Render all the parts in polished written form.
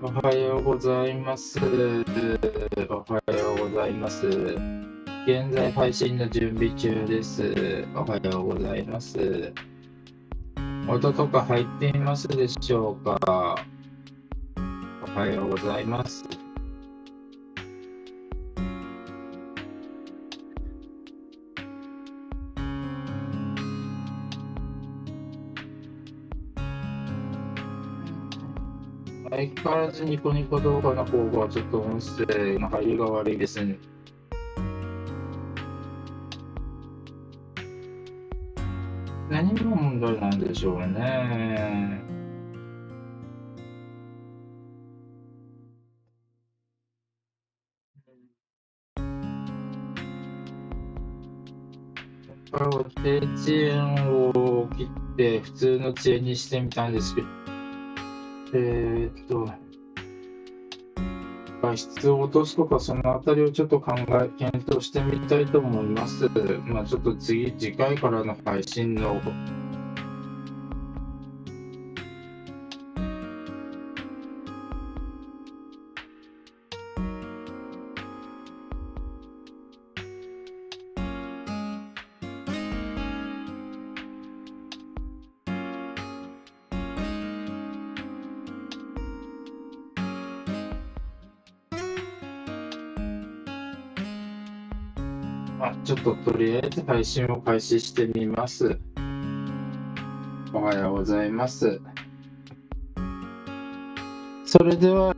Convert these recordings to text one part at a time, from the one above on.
おはようございます。おはようございます。現在配信の準備中です。おはようございます。音とか入っていますでしょうか？おはようございます。相変わらずニコニコ動画の方がちょっと音声の入りが悪いですね。何が問題なんでしょうね。低遅延を切って普通の遅延にしてみたんですけど、画質を落とすとか、そのあたりをちょっと検討してみたいと思います。ちょっと次回からの配信のちょっととりあえず配信を開始してみます。おはようございます。それでは、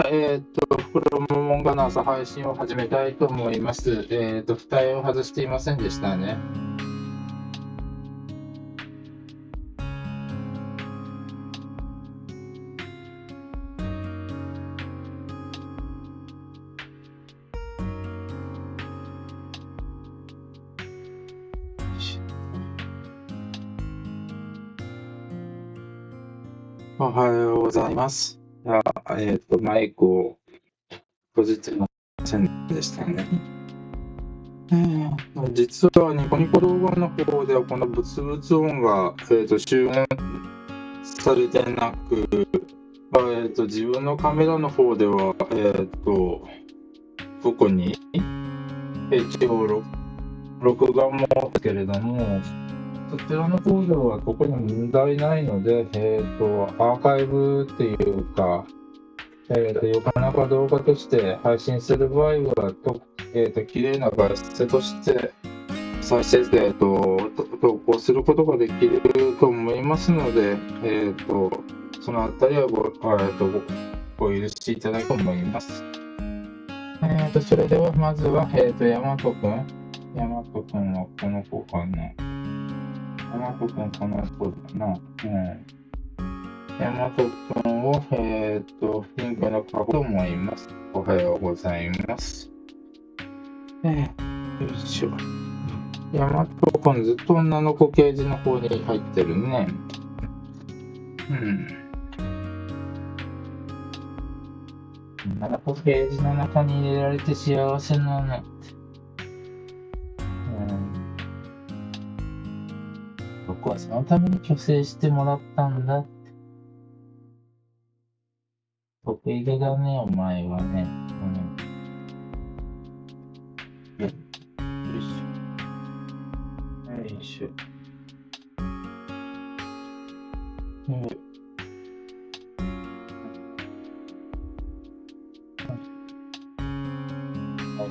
袋ももんがの朝配信を始めたいと思います。付帯を外していませんでしたね。おはようございます。マイクを閉じてませんでしたね。実はニコニコ動画の方ではこのブツブツ音が、集音されてなく、自分のカメラの方では、ここに一応録画もですけれども、そちらの方では特に問題ないので、アーカイブっていうか、横長動画として配信する場合は、綺麗な画質として再生で、投稿することができると思いますので、そのあたりはご許しいただきたいと思います。それではまずは、ヤマトくんはこの子かな。ヤマトくんこの子だな。ヤマトくんを、リンクの書こうと思います。おはようございます。よいしょ。ヤマトくんずっと女の子ケージの方に入ってるね。女の子ケージの中に入れられて幸せなの。僕はそのために虚勢してもらったんだ。得意げだね、お前はね。よいしょ。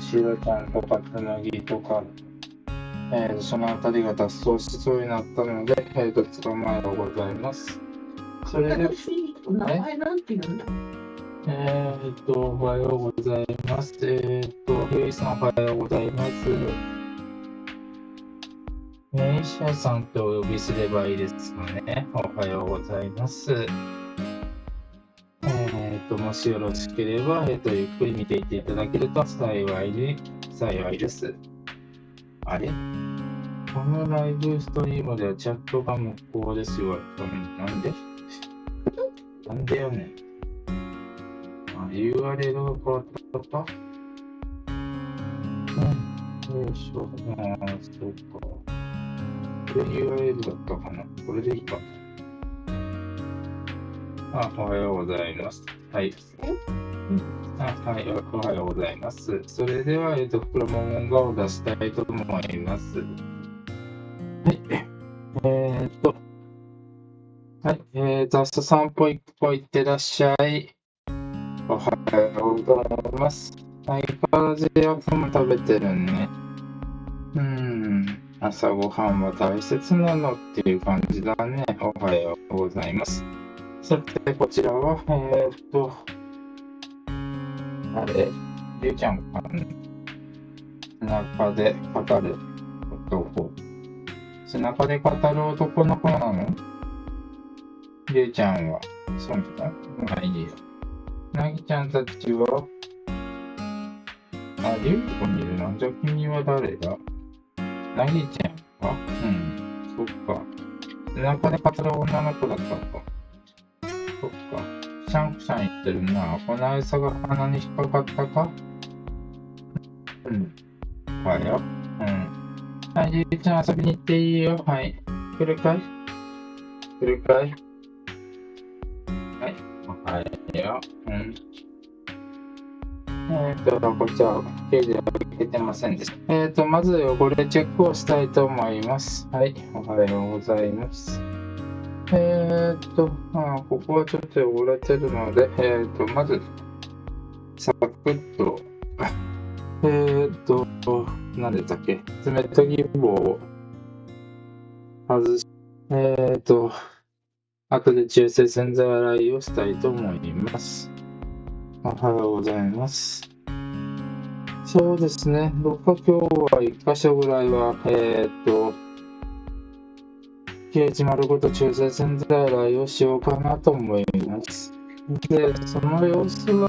シロちゃんとかつむぎとか、そのあたりが脱走しそうになったので、捕まえろございます。それで、名前なんて言うんだ？おはようございます。ゆいさんおはようございます。ミシャさんとお呼びすればいいですかね。おはようございます。もしよろしければ、ゆっくり見ていっていただけると幸いです。あれこのライブストリームではチャットが無効ですよ。なんでよね。URL が変わったかよいしょ。そうか。これ URL だったかな。これでいいか。おはようございます。はい。はい、おはようございます。それでは、袋ももがを出したいと思います。はい。はい。朝散歩一歩行ってらっしゃい。おはようございます。相変わらずよくも食べてるね。朝ごはんは大切なのっていう感じだね。おはようございます。さて、こちらは、あれ、りゅうちゃんかな。背中で語る男。背中で語る男の子なの？りゅうちゃんは、そうだ。まあいいよ。なぎちゃんたちは、りゅうこにいるの？じゃあ君は誰だ？なぎちゃんか？そっか。背中で語る女の子だったのか。そっか。シャンクシャン言ってるな。この餌が鼻に引っかかったか？おはよう。はい、りゅうちゃん遊びに行っていいよ。はい。来るかい？来るかい？はい。おはよう。こちら、ケージは開けてませんでした。まず汚れチェックをしたいと思います。はい。おはようございます。ここはちょっと汚れてるので、まず、サクッと、何でしたっけ？爪研ぎ棒を外し、後で中性洗剤洗いをしたいと思います。おはようございます。そうですね、僕は今日は1箇所ぐらいは、ケージ丸ごと中性洗剤洗いをしようかなと思います。で、その様子は、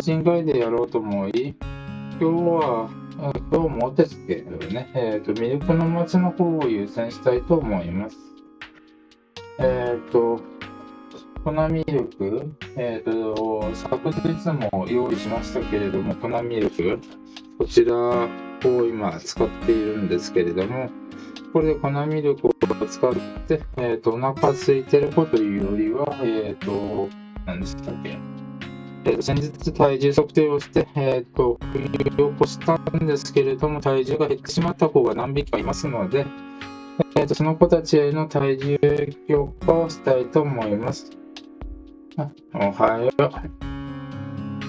人外でやろうと思い、今日もですけどね、ミルクの町の方を優先したいと思います。粉ミルク、昨日も用意しましたけれども、粉ミルク、こちらを今使っているんですけれども、これで粉ミルクを使って、お腹空いてる子というよりは、何でしたっけ、先日体重測定をして、冬を越したんですけれども、体重が減ってしまった子が何匹かいますので、その子たちへの体重強化をしたいと思います。おはよう。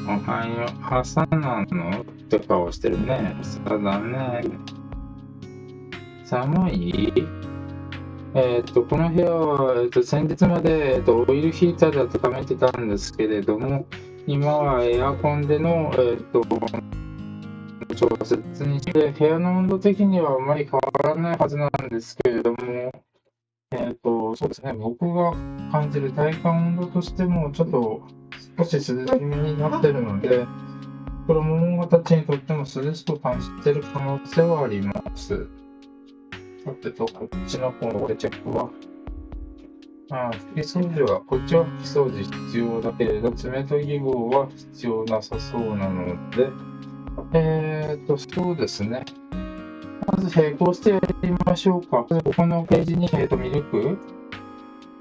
おはよう。朝なのって顔してるね。朝だね。寒い？この部屋は、先日まで、オイルヒーターで温めてたんですけれども、今はエアコンでの、調節にして、部屋の温度的にはあまり変わらないはずなんですけれども、そうですね、僕が感じる体感温度としても、ちょっと少し涼しめになっているので、子供たちにとっても涼しく感じている可能性はあります。さてと、こっちの方のチェックは、拭き掃除は、こっちは拭き掃除必要だけれど、爪研ぎ棒は必要なさそうなので、そうですね。まず並行してやりましょうか。ここのページに、ミルク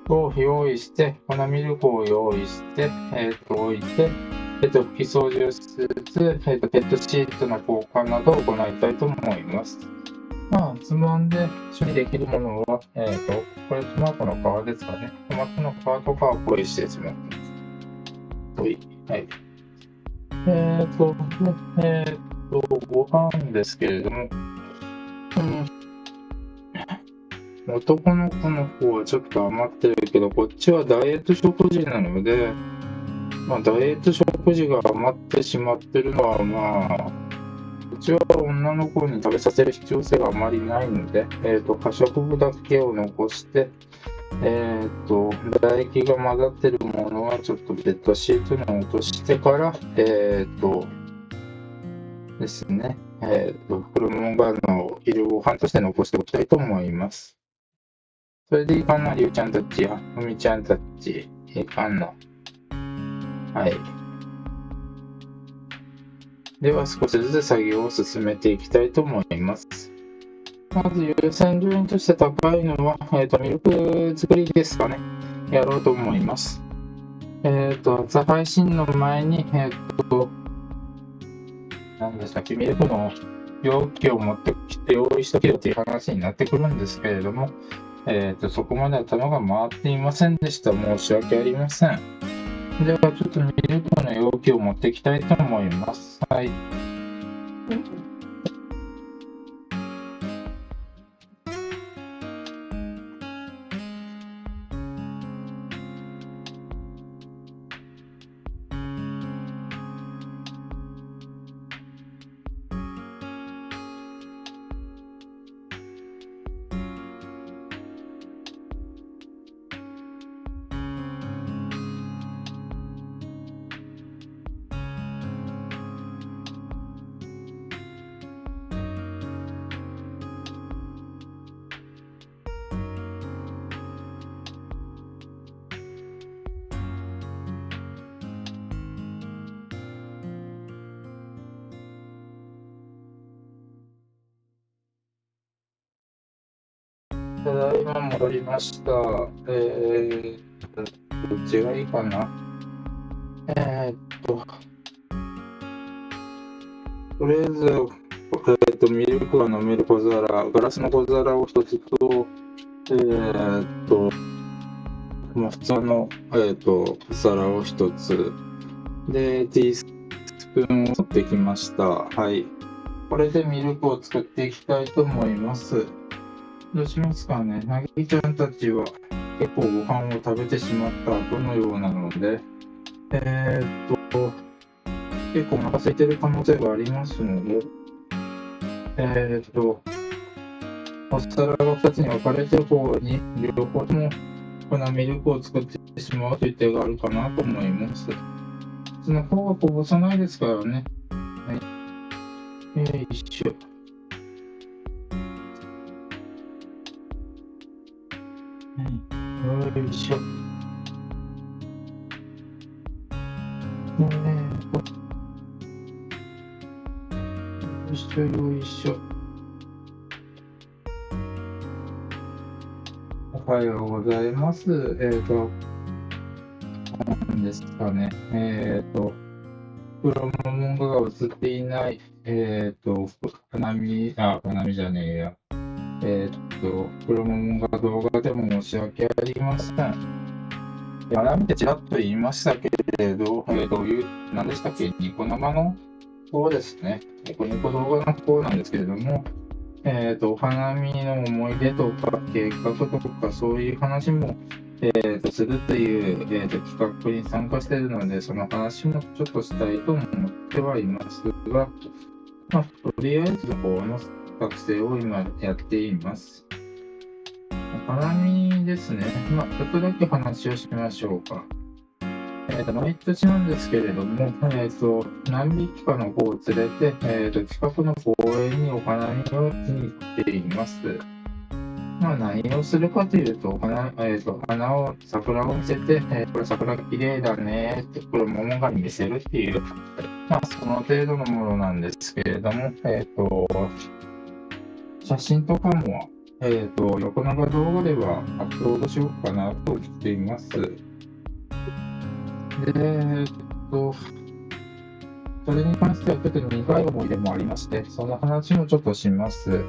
を用意して、粉ミルクを用意して、置いて、拭き掃除をしつつ、ペットシートの交換などを行いたいと思います。つまんで処理できるものは、これトマトの皮ですかね。トマトの皮とかはこういうしてしまってます。はい。ご飯ですけれども、男の子の方はちょっと余ってるけど、こっちはダイエット食事なので、ダイエット食事が余ってしまってるのは、こっちは女の子に食べさせる必要性があまりないので、可食部だけを残して、唾液が混ざってるものはちょっとベッドシートに落としてから、ですね、袋もがの昼ご飯として残しておきたいと思います。それでいいかな、りゅうちゃんたちや、ふみちゃんたち、いいかな。はい。では少しずつ作業を進めていきたいと思います。まず優先順位として高いのは、ミルク作りですかね。やろうと思います。朝配信の前に、何でしたっけ、ミルクの容器を持ってきて用意しとけよという話になってくるんですけれども、そこまで頭が回っていませんでした。申し訳ありません。では、ちょっとミルクの容器を持っていきたいと思います。はい。ただいま戻りました。どっちがいいかな。とりあえず、ミルクが飲める小皿、ガラスの小皿を一つと、普通の、お皿を一つ、で、ティースプーンを取ってきました。はい。これでミルクを作っていきたいと思います。どうしますかね。なぎちゃんたちは結構ご飯を食べてしまった後のようなので、結構お腹空いてる可能性がありますので、お皿が2つに分かれてる方に両方とも粉ミルクを作ってしまうという手があるかなと思います。その方がこぼさないですからね。はい。よいしょ。よいしょ。よいしょ、よいしょ。おはようございます。何ですかね。黒モモンガが映っていない、花見じゃねえや。黒モモンガ動画でも申し訳ありません。花見ってちらっと言いましたけれど、何でしたっけ、ニコ生の方ですね。ニコニコ動画の方なんですけれども、お花見の思い出とか計画とかそういう話も、するという、企画に参加しているので、その話もちょっとしたいと思ってはいますが、とりあえずこの作成を今やっています。お花見ですね。ちょっとだけ話をしましょうか。毎年なんですけれども、何匹かの子を連れて、近くの公園にお花見をに行っています。何をするかというと、桜を見せて、これ桜綺麗だねって、これ桃が見せるっていう、その程度のものなんですけれども、写真とかも、横長動画ではアップロードしようかなと思っています。で、それに関してはちょっと苦い思い出もありまして、その話もちょっとします。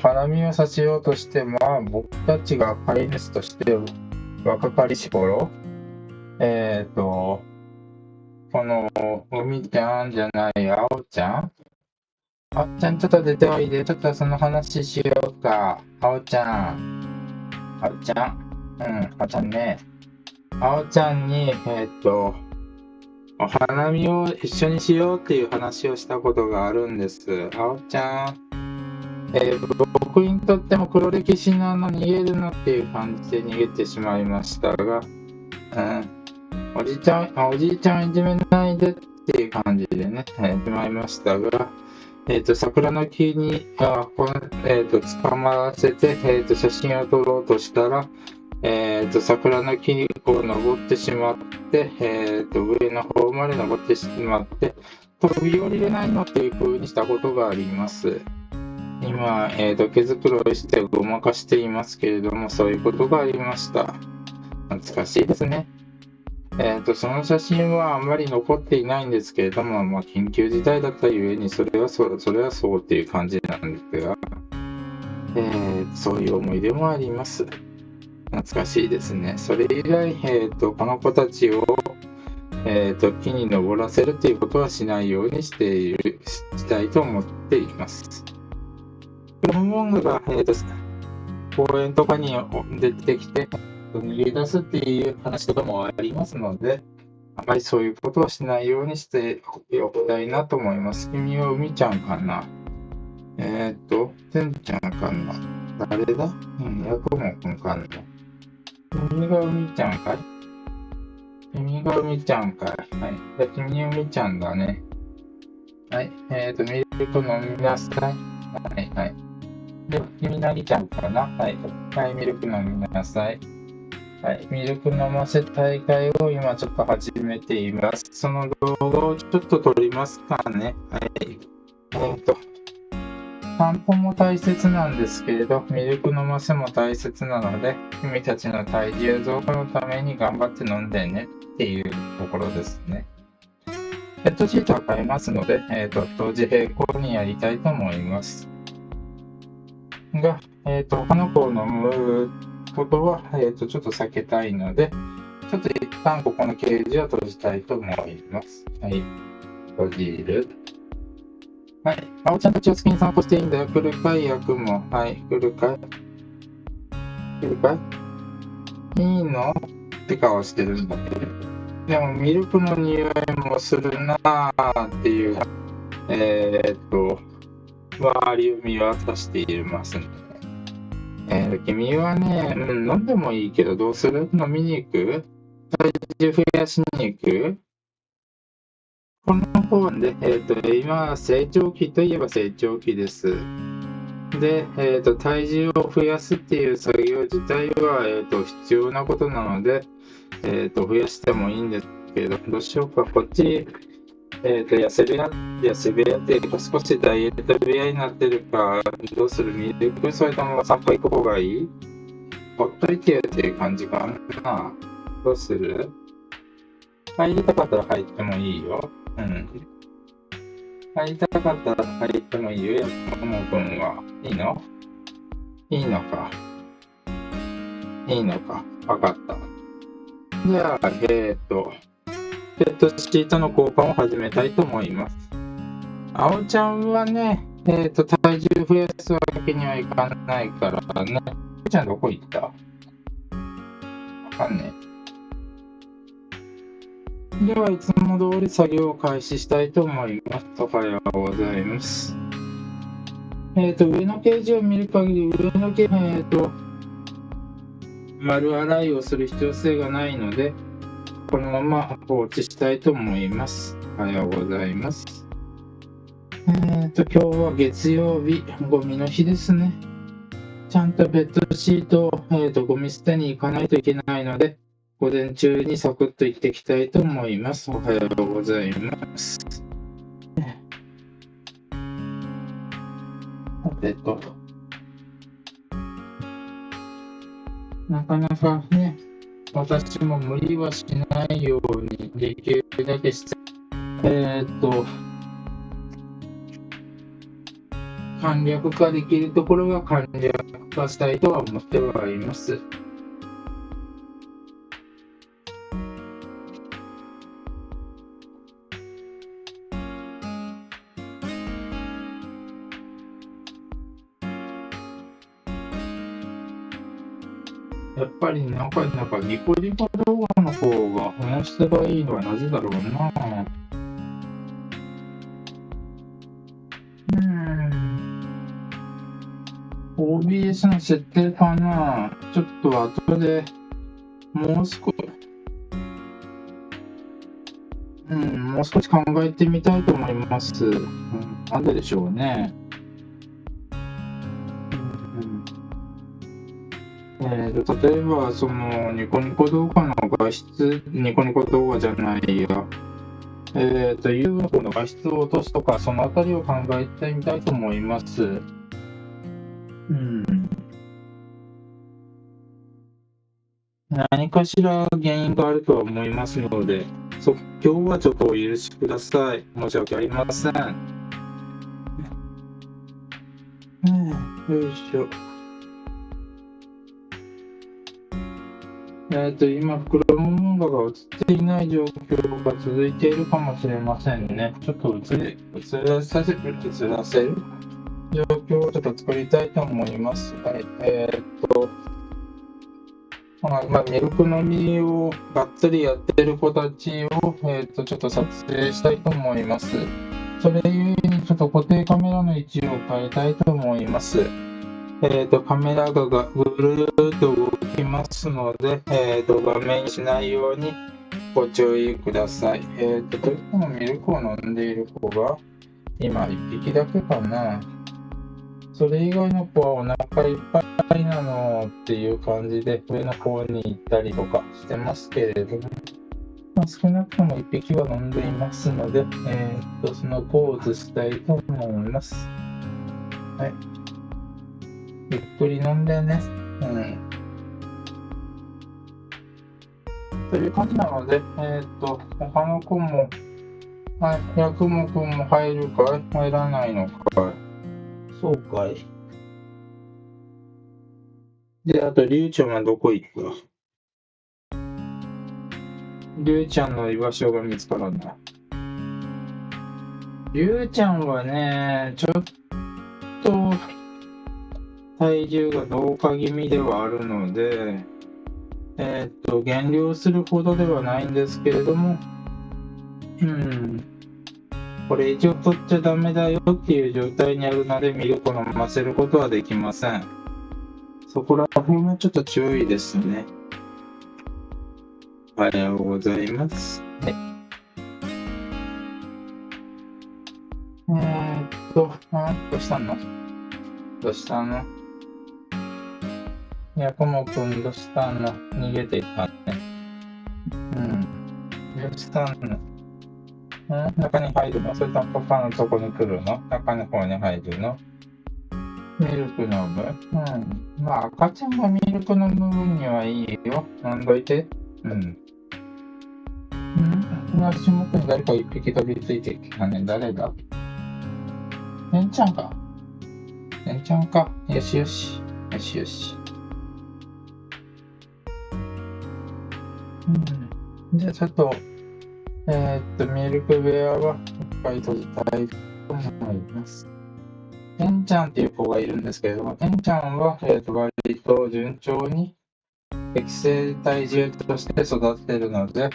花見をさせようとして、僕たちが飼い主として若かりし頃、この海ちゃんじゃない、あおちゃん、ちょっと出ておいで、ちょっとその話しようか。あおちゃんね。あおちゃんに、お花見を一緒にしようっていう話をしたことがあるんです。あおちゃん、僕にとっても黒歴史なの逃げるのっていう感じで逃げてしまいましたが、おじいちゃんいじめないでっていう感じでね、しまいましたが、桜の木に捕まらせて、写真を撮ろうとしたら、桜の木を登ってしまって、上の方まで登ってしまって、飛び降りれないのっていう風にしたことがあります。今、毛づくろいしてごまかしていますけれども、そういうことがありました。懐かしいですね。その写真はあんまり残っていないんですけれども、緊急事態だったゆえに、それはそうっていう感じなんですが、そういう思い出もあります。懐かしいですね。それ以来、この子たちを、木に登らせるということはしないようにしたいと思っています。クロモングが、公園とかに出てきて、逃げ出すっていう話とかもありますので、あまりそういうことはしないようにしておきたいなと思います。君は海ちゃんかな？てんちゃんかな？誰だ？ヤクモくんかな？君が海ちゃんかい？君が海ちゃんかい？はい。じゃあ君海ちゃんだね。はい。ミルク飲みなさい。はいはい。で、君何ちゃんかな？はい。はい、ミルク飲みなさい。はい、ミルク飲ませ大会を今ちょっと始めています。その動画をちょっと撮りますかね。はい。散歩も大切なんですけれど、ミルク飲ませも大切なので、君たちの体重増加のために頑張って飲んでねっていうところですね。ペットシートは買えますので、同時並行にやりたいと思います。が、他の子を飲むことは、ちょっと避けたいので、ちょっと一旦ここのケージを閉じたいと思います。はい。閉じる。はい。あおちゃんたちを好きに散歩していいんだよ。来るかい、ヤクモ。はい。来るかい？来るかい？いいの？って顔してるんだけど。でも、ミルクの匂いもするなーっていう、周りを見渡していますね。君はね、飲んでもいいけど、どうする？飲みに行く？体重増やしに行く？この子で、今、成長期といえば成長期です。で、体重を増やすっていう作業自体は、必要なことなので、増やしてもいいんですけど、どうしようか、こっち、痩せ部屋っていうか、少しダイエット部屋になってるか、どうする？ミルク？それとも散歩行く方がいい？ほっといてよっていう感じかな。どうする？入りたかったら入ってもいいよ。入りたかったら入ってもいいよ、ヤクモくんは。いいの？いいのか。いいのか。わかった。じゃあ、ペットシートの交換を始めたいと思います。あおちゃんはね、体重増やすわけにはいかないからね。あおちゃんどこ行った？わかんねえ。では、いつも通り作業を開始したいと思います。おはようございます。上のケージを見る限り、上のケージ、丸洗いをする必要性がないので、このまま放置したいと思います。おはようございます。今日は月曜日、ゴミの日ですね。ちゃんとベッドシートを、ゴミ捨てに行かないといけないので、午前中にサクッと行っていきたいと思います。おはようございます。なかなかね、私も無理はしないようにできるだけして、簡略化できるところは簡略化したいとは思ってはいます。やっぱりなんかニコニコ動画の方が音質がいいのはなぜだろうな。OBS の設定かな。ちょっと後でもう少し考えてみたいと思います。なんででしょうね。例えば、そのニコニコ動画の画質、ニコニコ動画じゃないや、YouTube の画質を落とすとか、そのあたりを考えてみたいと思います。うん。何かしら原因があるとは思いますので、今日はちょっとお許しください。申し訳ありません。よいしょ。今、袋モンガが映っていない状況が続いているかもしれませんね。ちょっと映らせる状況をちょっと作りたいと思います。はい。ミルク飲みをがっつりやってる子たちを、ちょっと撮影したいと思います。それゆえにちょっと固定カメラの位置を変えたいと思います。カメラがぐるーっと動きますので、画面にしないようにご注意ください。どうしてもミルクを飲んでいる子が今1匹だけかな。それ以外の子はお腹いっぱいなのっていう感じで上の方に行ったりとかしてますけれども、少なくとも1匹は飲んでいますので、その子を映したいと思います。はい。ゆっくり飲んでね。という感じなので、他の子も、はい、ヤクモくんも入るかい？入らないのかい？そうかい。で、あと、りゅうちゃんはどこ行った？りゅうちゃんの居場所が見つからない。りゅうちゃんはね、ちょっと、体重が増加気味ではあるので、減量するほどではないんですけれども、これ以上取っちゃダメだよっていう状態にあるので、ミルクを飲ませることはできません。そこら辺はちょっと注意ですね。おはようございます。はい。どうしたの？どうしたの？ヤクモくんどうしたの？逃げていったね。どうしたの？中に入るの？それともパパのとこに来るの？中の方に入るの？ミルク飲む？赤ちゃんがミルク飲む分にはいいよ。飲んどいて。足元に誰か一匹飛びついてきたね。誰だ？ねんちゃんか。ねんちゃんか。よしよし。よしよし。じゃあちょっと、ミルクベアは一回閉じたいと思います。てんちゃんっていう子がいるんですけれども、てんちゃんは、割と順調に適正体重として育っているので、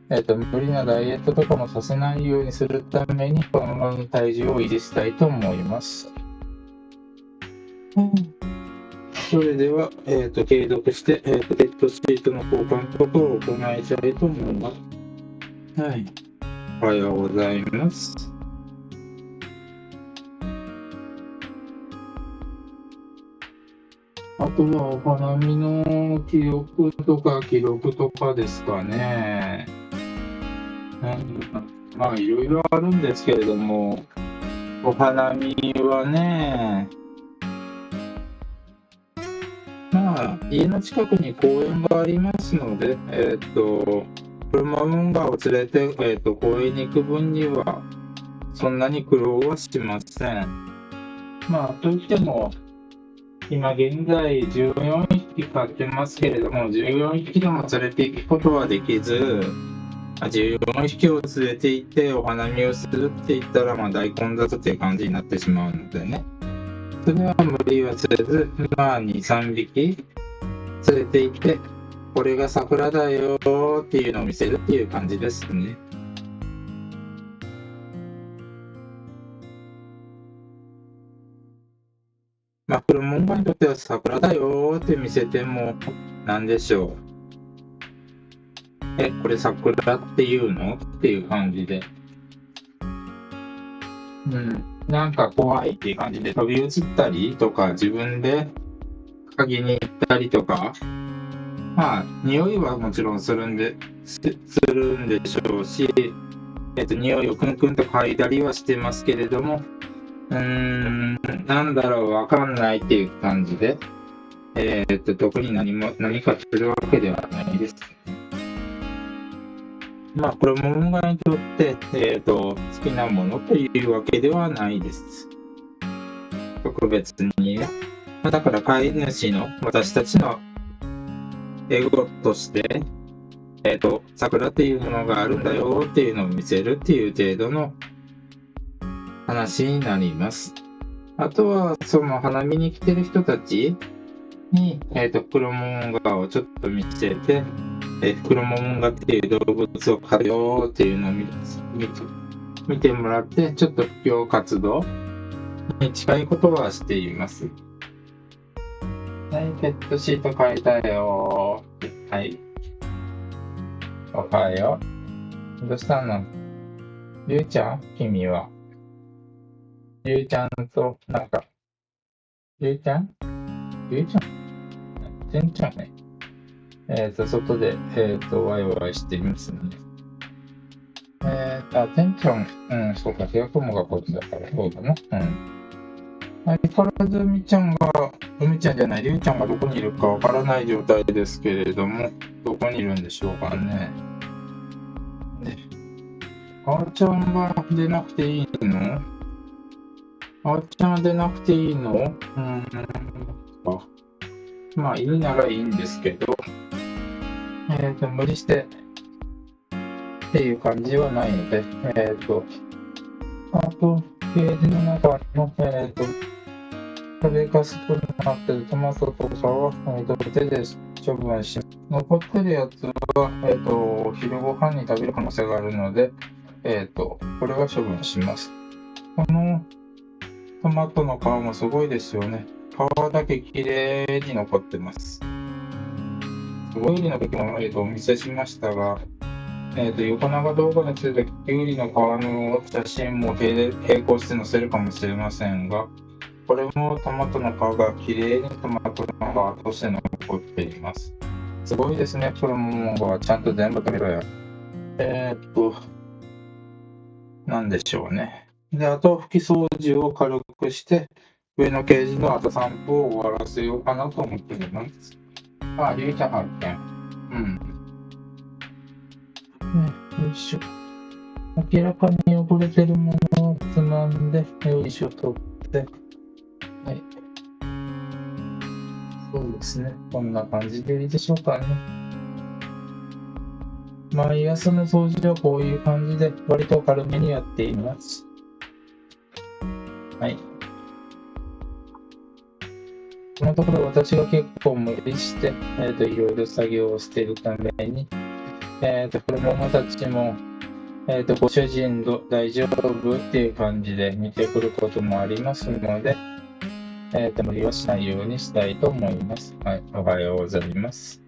無理なダイエットとかもさせないようにするために、このまま体重を維持したいと思います。それでは、継続して、ペットシートの交換とかを行いたいと思います。はい。おはようございます。あとはお花見の記憶とか記録とかですかね。いろいろあるんですけれども、お花見はね、家の近くに公園がありますので、車運河を連れて、公園に行く分には、そんなに苦労はしません。といっても、今現在14匹飼ってますけれども、14匹でも連れて行くことはできず、14匹を連れて行ってお花見をするって言ったら、大混雑っていう感じになってしまうのでね。それは無理はせず、2、3匹連れて行って、これが桜だよっていうのを見せるっていう感じですね。クルモンガにとっては桜だよって見せても、なんでしょう。これ桜っていうのっていう感じで。なんか怖いっていう感じで飛び移ったりとか、自分で嗅ぎに行ったりとか、匂いはもちろんするんでしょうし、匂いをクンクンと嗅いだりはしてますけれども、なんだろう、わかんないっていう感じで、特に何かするわけではないです。まあ、これも音楽にとって、好きなものというわけではないです。特別にね。だから飼い主の私たちのエゴとして、桜っていうものがあるんだよっていうのを見せるっていう程度の話になります。あとは、その花見に来てる人たちに、フクロモモンガをちょっと見せて、フクロモモンガっていう動物を飼うよっていうのを見てもらって、ちょっと布教活動に近いことはしています。はい、ペットシート変えたよ。はい。おはよう。どうしたの？りゅうちゃん？君は。りゅうちゃんと、りゅうちゃんてんちゃんね。外で、ワイワイしていますね。てんちゃん、そうか、ケアクモがこっちだから、そうだな。相変わらず海ちゃんじゃない、りゅうちゃんがどこにいるかわからない状態ですけれども、どこにいるんでしょうかね。あーちゃんは出なくていいの？あーちゃんは出なくていいの？まあ、いいならいいんですけど、無理してっていう感じはないので、あと、ケージの中の、食べかすとなっているトマトとかは、手で処分し、残ってるやつは、昼ご飯に食べる可能性があるので、これは処分します。このトマトの皮もすごいですよね。皮だけ綺麗に残ってます。すごいの時も、お見せしましたが、横長動画についてキュウリの皮の写真も並行して載せるかもしれませんが、これもトマトの皮がきれいにトマトの皮として残っています。すごいですね、これももうちゃんと全部食べろよ。なんでしょうね。で、あと拭き掃除を軽くして、上のケージのあと散歩を終わらせようかなと思っています。あ、りゅうちゃん発見。よいしょ。明らかに汚れてるものをつまんで、よいしょ取って、はい。そうですね。こんな感じでいいでしょうかね。毎朝の掃除はこういう感じで、割と軽めにやっています。はい。このところ私が結構無理して、いろいろ作業をしているために、子供たちも、ご主人大丈夫っていう感じで見てくることもありますので、無理はしないようにしたいと思います。はい、おはようございます。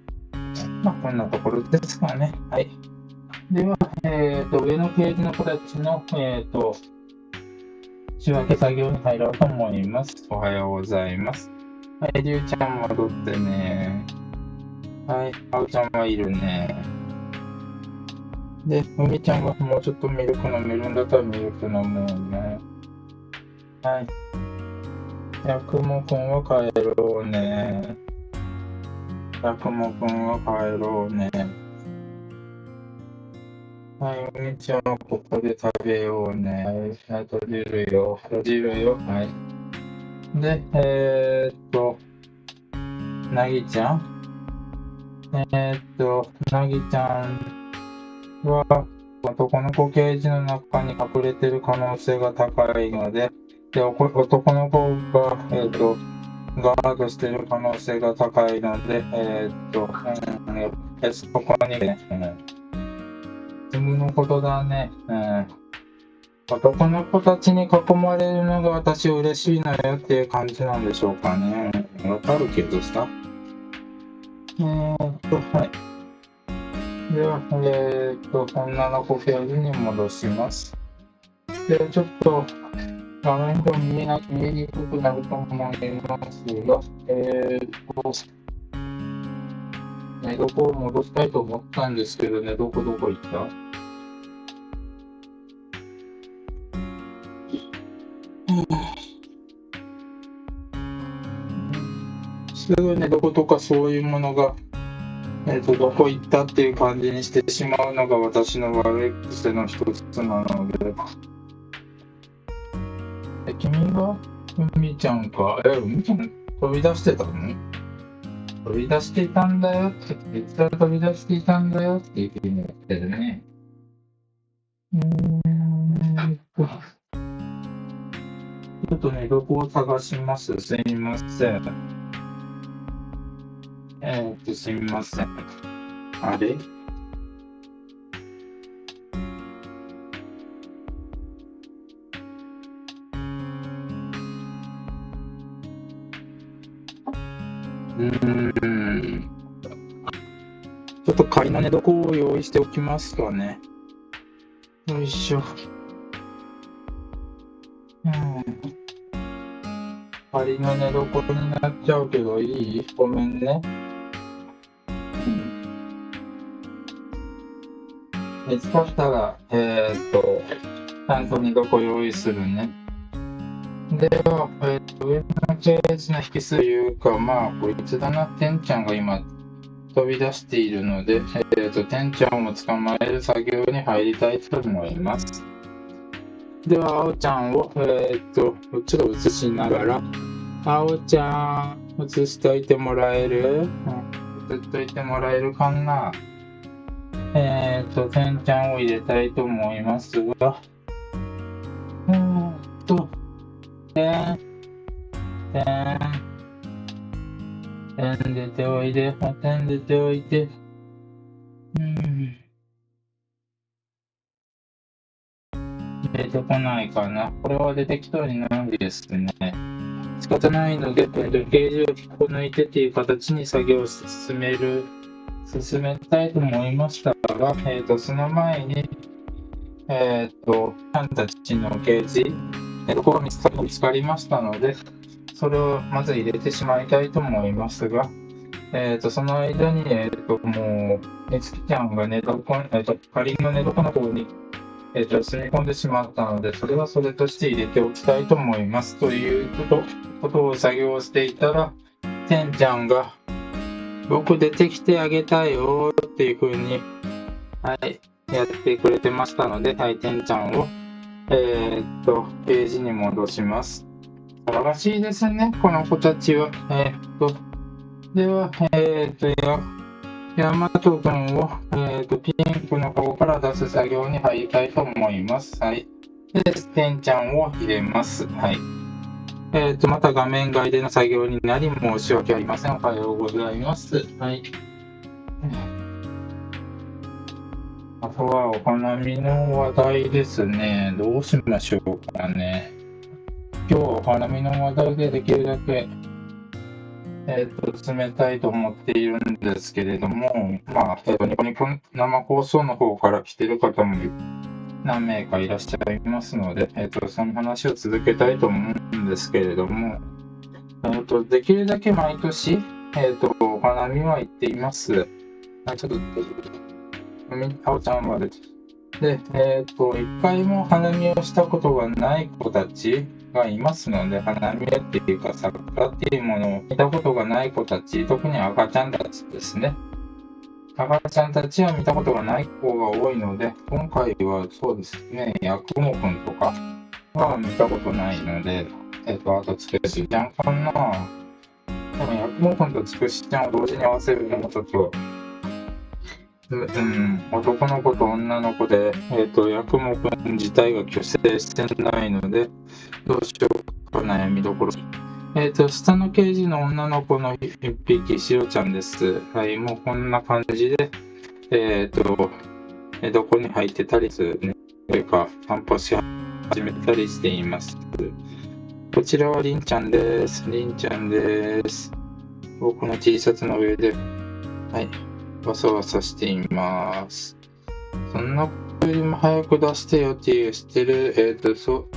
まあ、こんなところですかね。はい。では、上のページの子たちの、仕分け作業に入ろうと思います。おはようございます。はい、りゅうちゃん戻ってね。はい、あおちゃんはいるね。で、うみちゃんがもうちょっとミルク飲めるんだったらミルク飲むね。はい。やくもくんは帰ろうね。やくもくんは帰ろうね。はい、うみちゃんはここで食べようね。はい、閉じるよ。はい。で、なぎちゃんなぎちゃんは男の子ケージの中に隠れてる可能性が高いので、男の子が、ガードしてる可能性が高いので、ここにね、自分のことだね、男の子たちに囲まれるのが私嬉しいのよっていう感じなんでしょうかね。わかるけどさ。はい。では、女の子ページに戻します。で、ちょっと、画面でも見えにくくなると思いますが、寝床を戻したいと思ったんですけどね、どこ行った？すぐ寝床とかそういうものが、どこ行ったっていう感じにしてしまうのが私の悪い癖の一つなので。君が海ちゃんか。海ちゃん飛び出してたの？飛び出していたんだよって、実は飛び出していたんだよっていうふうに言ってるね。ちょっと寝床を探します。すいません。すみません。あれ？ちょっと仮の寝床を用意しておきますかね。よいしょ。仮の寝床になっちゃうけどいい？ごめんね。見つかったら、ちゃんと寝床用意するね。では、上のケージの引数というか、こいつだな、てんちゃんが今飛び出しているので、てんちゃんを捕まえる作業に入りたいと思います。では、あおちゃんを、ちょっと映しながら、あおちゃん、映しといてもらえる？映しといてもらえるかな？てんちゃんを入れたいと思いますが、てん出ておいで、てん出ておいで。出てこないかな。これは出てきそうにないですね。仕方ないので、ゲージを引っこ抜いてっていう形に作業を進めたいと思いましたが、その前に、さんたちのゲージ、ここが見つかりましたので、それをまず入れてしまいたいと思いますが、その間に、もう、ねつきちゃんが仮の寝床の方に、住み込んでしまったので、それはそれとして入れておきたいと思います。ということを作業していたら、てんちゃんが、僕出てきてあげたいよっていう風に、やってくれてましたので、てんちゃんを、ページに戻します。騒がしいですね、この子たちは。では、ヤマト君を、ピンクの方から出す作業に入りたいと思います。で、てんちゃんを入れます。また画面外での作業になり申し訳ありません。おはようございます。あとはお花見の話題ですね。どうしましょうかね。今日はお花見の話題でできるだけ進めたいと思っているんですけれども、ニコニコ生放送の方から来ている方も何名かいらっしゃいますので、その話を続けたいと思うんですけれども、できるだけ毎年、お花見は行っています。ちょっと、あおちゃんまで。で、一回も花見をしたことがない子たちがいますので、花見っていうか桜っていうものを見たことがない子たち、特に赤ちゃんたちですね。赤ちゃんたちは見たことがない子が多いので、今回はそうですね、ヤクモくんとかは見たことないので、あとつくしちゃんかな。でもヤクモくんとつくしちゃんを同時に合わせるのもちょっと、男の子と女の子で、ヤクモくん自体が虚勢してないので、どうしようか悩みどころ。下のケージの女の子の一匹、しろちゃんです。もうこんな感じで、どこに入ってたりするね、というか、散歩し始めたりしています。こちらはりんちゃんです。りんちゃんです。僕の T シャツの上で、わさわさしています。そんな子よりも早く出してよっていう知ってる、ソ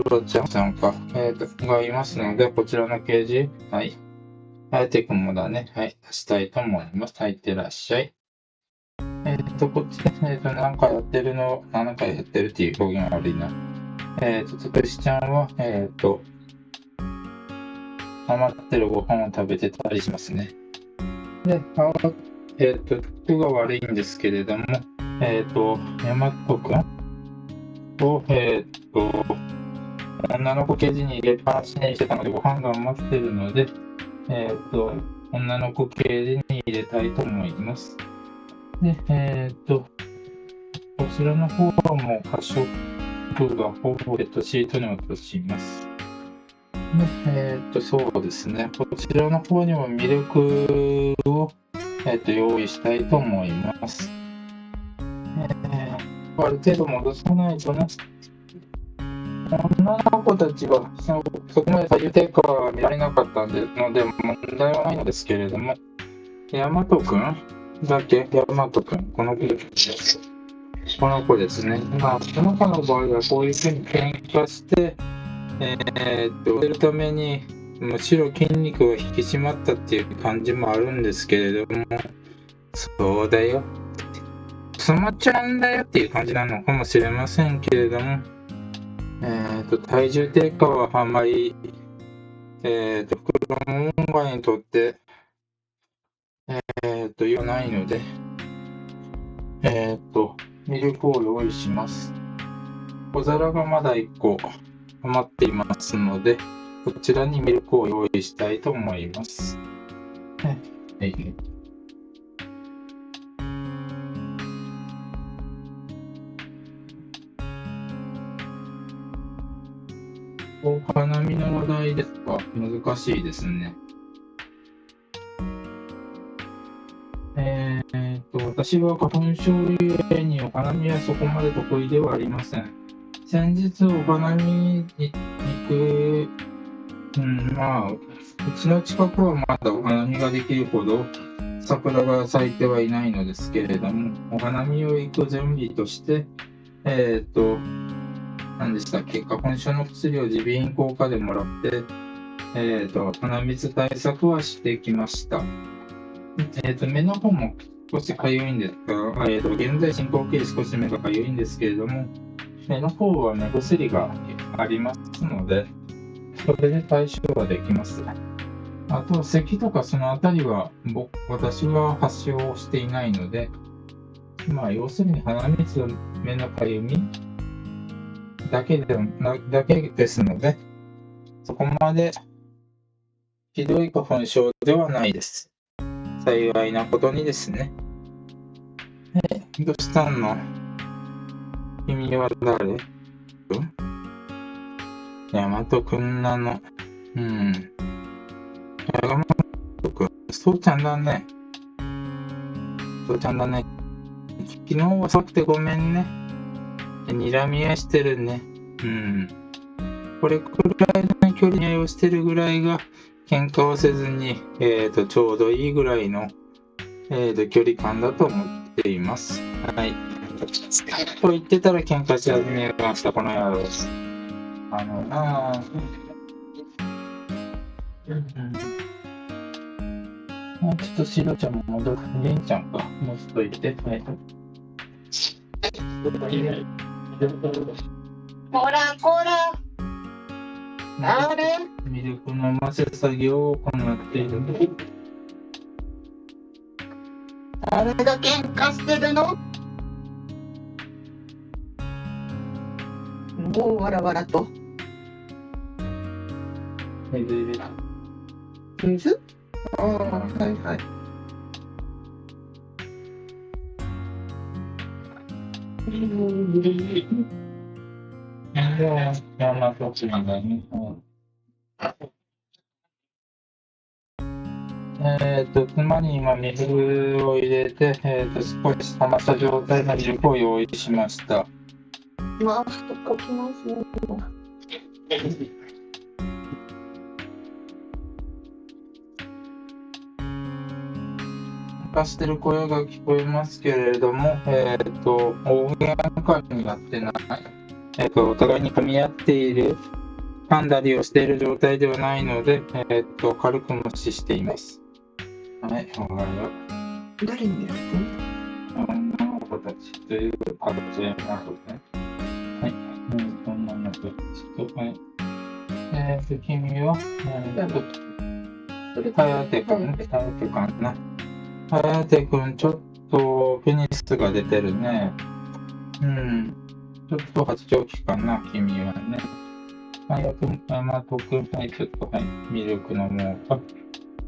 ロちゃんか、がいますので、こちらのケージ、テクモだね。出したいと思います。いってらっしゃい。こっちで、なんかやってるっていう表現悪いな。つくしちゃんは、余ってるご飯を食べてたりしますね。で、服が悪いんですけれども、ヤマトくんを、女の子ケージに入れっぱなしにしてたので、ご飯が余ってるので、女の子ケージに入れたいと思います。で、こちらの方はもう可食がほぼ、シートに落とします。で、そうですね。こちらの方にもミルクを、用意したいと思います。ある程度戻さないとね。女の子たちはそこまで体重低下は見られなかったので問題はないのですけれども、ヤマトくんだけ、ヤマトくん、この子ですね。まあ、この子の場合はこういうふうに喧嘩して、売れるために、むしろ筋肉が引き締まったっていう感じもあるんですけれども、そうだよ。染まっちゃうんだよっていう感じなのかもしれませんけれども、体重低下はあんまり、袋モンガにとって、良くないので、ミルクを用意します。小皿がまだ1個余っていますので、こちらにミルクを用意したいと思います。はい。お花見の話題ですか？難しいですね。私は花粉症ゆえにお花見はそこまで得意ではありません。先日お花見に行く、まあ、うちの近くはまだお花見ができるほど桜が咲いてはいないのですけれども、お花見を行く準備として、何でしたっけ、花粉症の薬を耳鼻咽喉科でもらって、鼻水対策はしてきました。目の方も少しかゆいんですが、現在進行形で少し目がかゆいんですけれども、目の方は目薬がありますので、それで対処はできます。あと、咳とかそのあたりは、私は発症していないので、まあ、要するに鼻水、目のかゆみだけですので、そこまでひどい花粉症ではないです。幸いなことにですね。どうしたの？君は誰？ヤマトくんなの。ヤマトくん、そうちゃんだね。昨日は遅くてごめんね。睨み合いしてるね。これくらいの距離をしてるぐらいが喧嘩をせずに、ちょうどいいぐらいの、距離感だと思っています。はい。と言ってたら喧嘩し始めました、この野郎。ちょっとシロちゃんも戻る。レンちゃんか。もうちょっといて。はい。こら。あれ？ミルク飲ませ作業を行っている。誰が喧嘩してるの？もうわらわらと。水入れた。水？ああ、はいはい。山とちなんだね。妻に今水を入れて、少し冷ました状態のミルクを用意しました。まあ、書きますね。してる声が聞こえますけれども、大喧嘩になってない、お互いに噛み合っている、噛んだりをしている状態ではないので、軽く無視しています。はい、おはよう。誰にやってんの？女の子たちという形でなので、はい、そんなの。はい。君は、颯くんかな。颯くん、ちょっとペニスが出てるね。ちょっと発情期かな、君はね。はい、大和くん、はい、ちょっと、はい、ミルク飲もうか。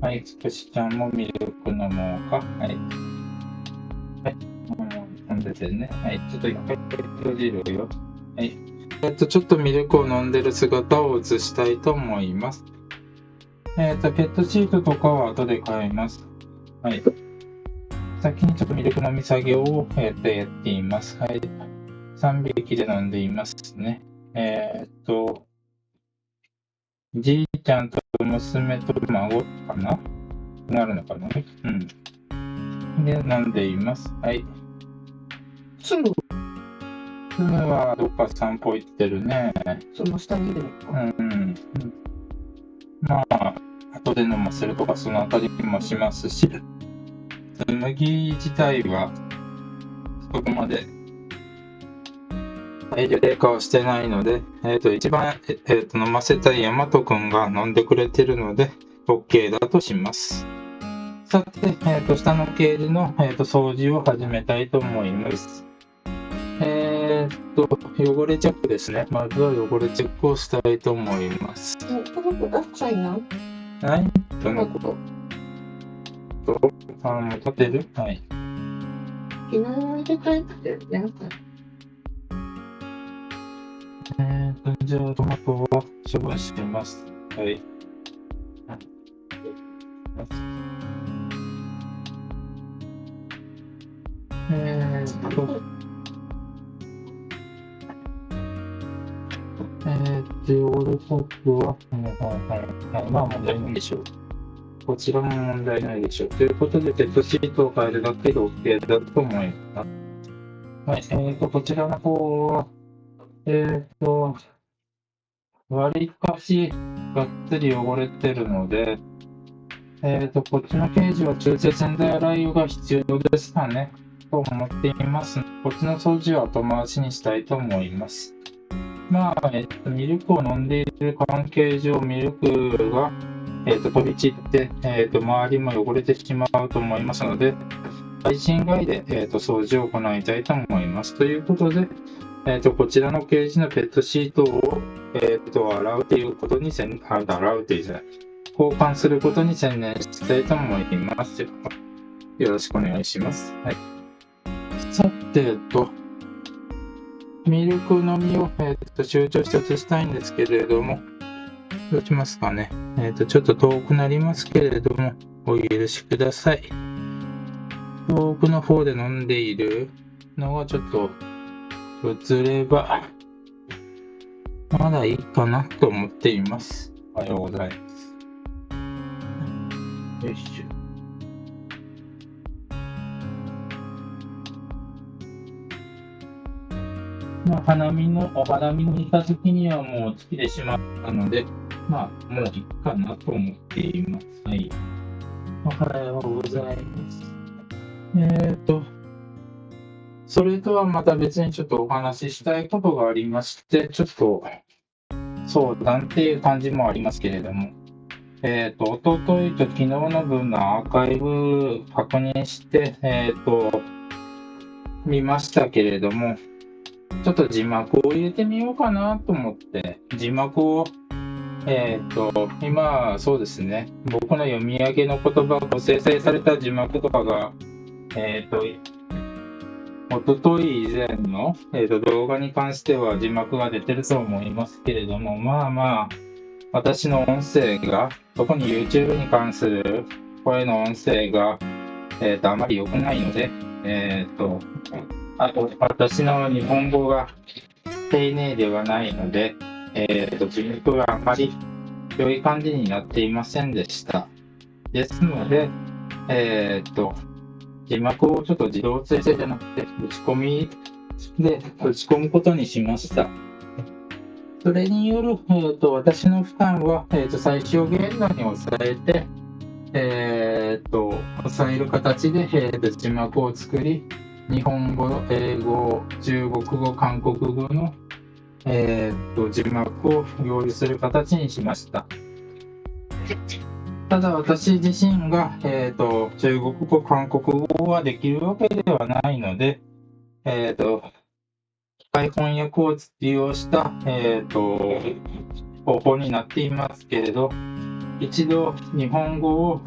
はい、つくしちゃんもミルク飲もうか。はい。はい、飲んでてね。はい、ちょっと一回閉じるよ。はい。ちょっとミルクを飲んでる姿を映したいと思います。ペットシートとかは後で買います。はい。先にちょっとミルク飲み作業をやっています。はい。3匹で飲んでいますね。じいちゃんと娘と孫かななるのかなで、飲んでいます。はい。すぐ、すぐはどっか散歩行ってるね。その下にいるのか。まあ、後で飲ませるとかそのあたりもしますし、麦自体はそこまで大量低下をしてないので、一番、飲ませたい大和くんが飲んでくれてるので OK だとします。さて、下のケージの、掃除を始めたいと思います。汚れチェックですね。まずは汚れチェックをしたいと思います。この子ダッチャイな。はい、どの子もう立てるはい。昨日入れ替えたよね。じゃあトマトは処分します。はい。汚れチェックは、まあ問題ないでしょう。こちらも問題ないでしょう。ということで、ペットシートを変えるだけで OK だと思います。はい、こちらの方は、わりかしがっつり汚れてるので、こっちのケージは中性洗剤洗いが必要ですかね、と思っています。こっちの掃除は後回しにしたいと思います。まあ、ミルクを飲んでいる関係上、ミルクが、飛び散って、周りも汚れてしまうと思いますので、配信外で、掃除を行いたいと思います。ということで、こちらのケージのペットシートを、洗うということに洗うというじゃない、交換することに専念したいと思います。よろしくお願いします。はい。さてミルク飲みを、集中して移したいんですけれども、どうしますかね。ちょっと遠くなりますけれども、お許しください。遠くの方で飲んでいるのがちょっと映れば、まだいいかなと思っています。おはようございます。よいしょ。お花見の日た時にはもう尽きてしまったので、もういいかなと思っています。はい。おはようございます。それとはまた別にちょっとお話ししたいことがありまして、ちょっと相談っていう感じもありますけれども、おとといと昨日の分のアーカイブ確認して、見ましたけれども、ちょっと字幕を入れてみようかなと思って、字幕を、今、そうですね、僕の読み上げの言葉が生成された字幕とかが、おととい以前の、動画に関しては字幕が出てると思いますけれども、私の音声が、特に YouTube に関する声の音声が、あまり良くないので、あと私の日本語が丁寧ではないので、字幕があまり良い感じになっていませんでした。ですので、字幕をちょっと自動生成じゃなくて打ち込むことにしました。それによる、私の負担は、最小限度に抑えて、抑える形で、字幕を作り、日本語、英語、中国語、韓国語の、字幕を用意する形にしました。ただ私自身が、中国語、韓国語はできるわけではないので、機械翻訳を利用した、方法になっていますけれど、一度日本語を、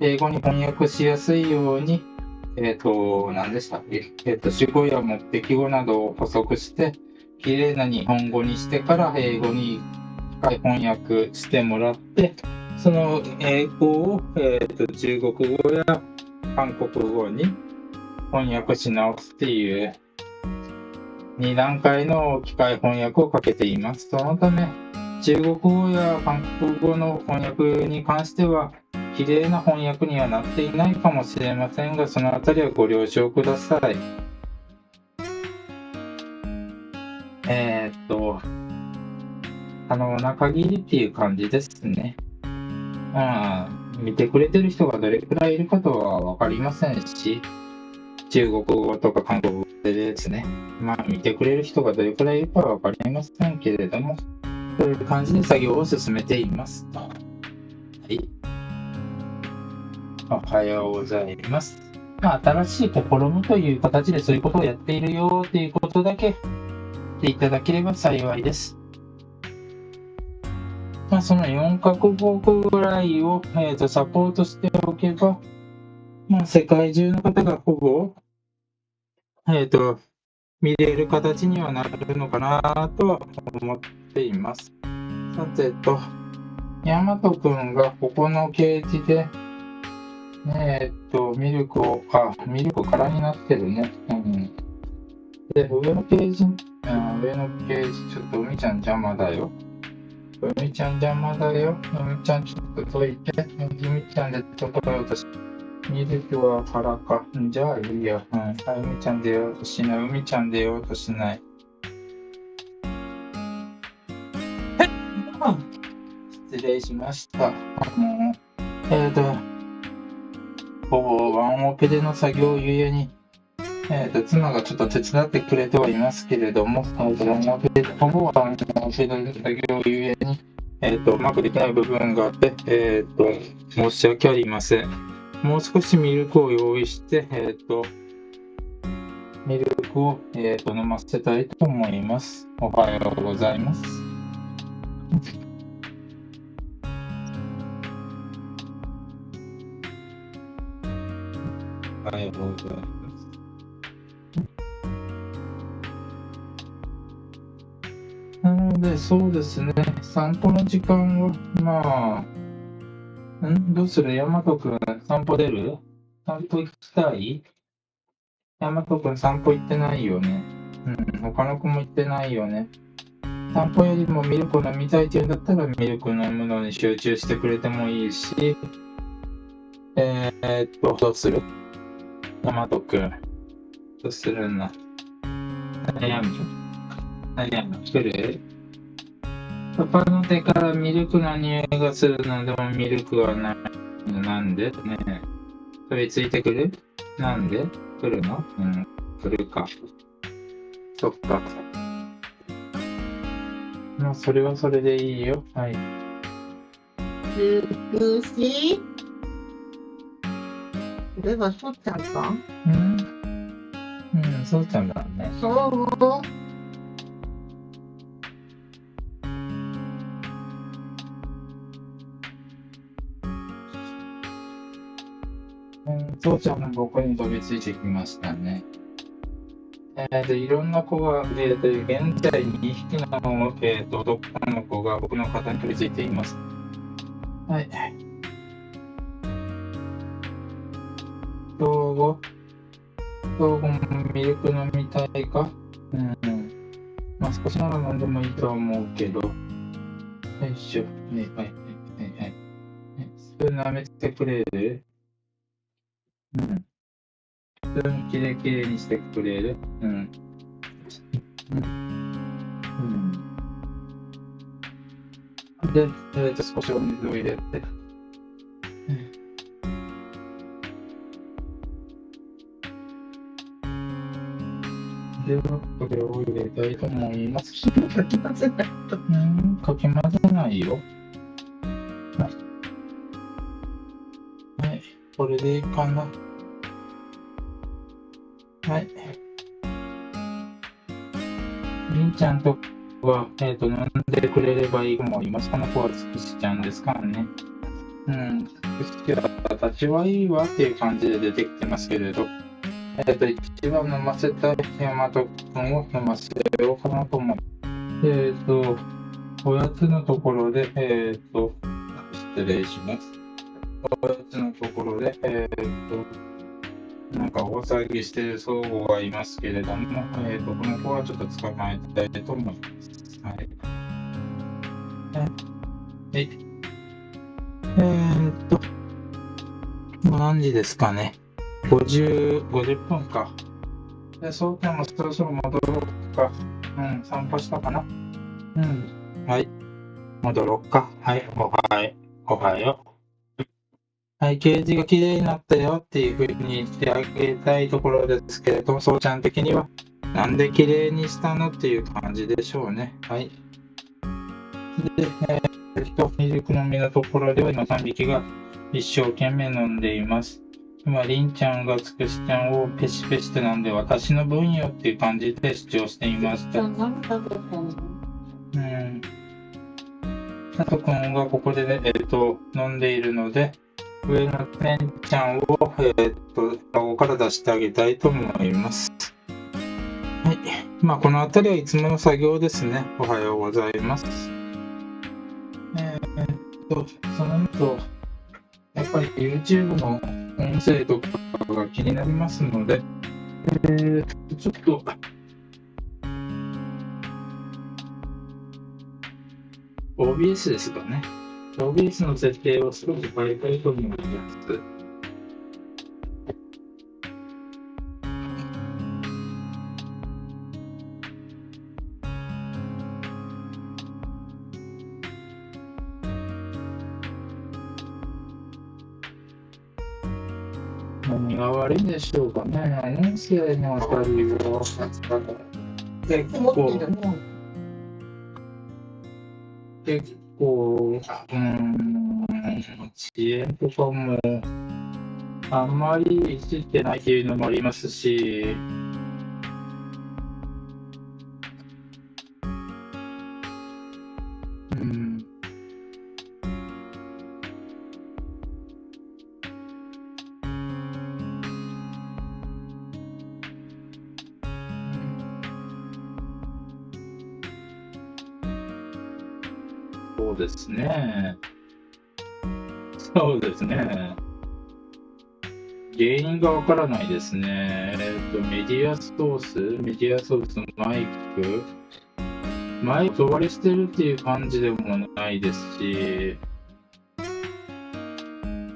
英語に翻訳しやすいように、何でしたっけ、主語や目的語などを補足して、きれいな日本語にしてから英語に機械翻訳してもらって、その英語を、中国語や韓国語に翻訳し直すっていう2段階の機械翻訳をかけています。そのため、中国語や韓国語の翻訳に関しては、綺麗な翻訳にはなっていないかもしれませんが、そのあたりはご了承ください。可能な限りっていう感じですね。見てくれてる人がどれくらいいるかとは分かりませんし、中国語とか韓国語でですね、見てくれる人がどれくらいいるかは分かりませんけれども、そういう感じで作業を進めています。はい。おはようございます。新しい試みという形でそういうことをやっているよということだけ言っていただければ幸いです。その4カ国語ぐらいを、サポートしておけば、世界中の方がほぼ、見れる形にはなるのかなとは思っています。さてヤマトくんがここのケージで、ミルク空になってるね。で、上のケージ、ちょっと海ちゃん邪魔だよ。海ちゃん邪魔だよ。海ちゃんちょっとどいて。海ちゃんで整えようとし、ミルクは空か。じゃあいいよ。海ちゃん出ようとしない。海ちゃん出ようとしない。失礼しました。ほぼワンオペでの作業ゆえに、妻がちょっと手伝ってくれてはいますけれども、ほぼワンオペでの作業ゆえに、うまくできない部分があって、申し訳ありません。もう少しミルクを用意して、ミルクを、飲ませたいと思います。おはようございます。おはようございます。なので、そうですね、散歩の時間は、どうする？ヤマトくん、散歩出る？散歩行きたい？ヤマトくん散歩行ってないよね。他の子も行ってないよね。散歩よりもミルクを飲みたいっていうんだったら、ミルクを飲むのに集中してくれてもいいし、どうする？ヤマトくん、どうするの？悩む？来る？パパの手からミルクの匂いがするのでもミルクはない。なんでねえ。飛びついてくる？なんで？来るの？来るか。そっか。それはそれでいいよ。はい。これはそうちゃんか？そうちゃんだね。そう。そうちゃんも僕に飛びついてきましたね。いろんな子が、現在2匹の、どっかの子が僕の肩に飛びついています。はい。どうもミルク飲みたいか？少しなら飲んでもいいとは思うけど。よいしょ。はい。スプーン舐めてくれる？スプーンきれいにしてくれる？で、少しお水を入れて。では、これを入れたいと思います。かき混ぜないと。かき混ぜないよ。はい。これでいいかな。はい。りんちゃんとは、飲んでくれればいいと思います。この子はつくしちゃんですからね。つくしは私はいいわっていう感じで出てきてますけれど、一番飲ませたい大和くんを飲ませようかなと思う。おやつのところで、失礼します。おやつのところで、なんか大騒ぎしている祖母がいますけれども、この子はちょっと捕まえたいと思います。はい。もう何時ですかね。50分か。で、そうでもそろそろ戻ろうか。散歩したかな。はい。戻ろうか。はい、おはよう。はい、ケージが綺麗になったよっていうふうに言ってあげたいところですけれども、そうちゃん的には、なんで綺麗にしたのっていう感じでしょうね。はい。で、ミルクの実のところでは今3匹が一生懸命飲んでいます。今、りんちゃんがつくしちゃんをペシペシと飲んで私の分よっていう感じで主張していました。何食べたの？さとくんがここで、飲んでいるので、上のペンちゃんを、カゴから出してあげたいと思います。はい。まあ、この辺りはいつもの作業ですね。おはようございます。その後、やっぱり YouTube の音声とかが気になりますので、ちょっと、OBS ですかね。OBS の設定を少し変えたいと思います。何が悪いんでしょうかね。音声のあたりは結構、遅延とかもあんまり知ってないっていうのもありますし、そうですね。そうですね。原因がわからないですね。メディアソース、マイク飛ばりしてるっていう感じでもないですし、フ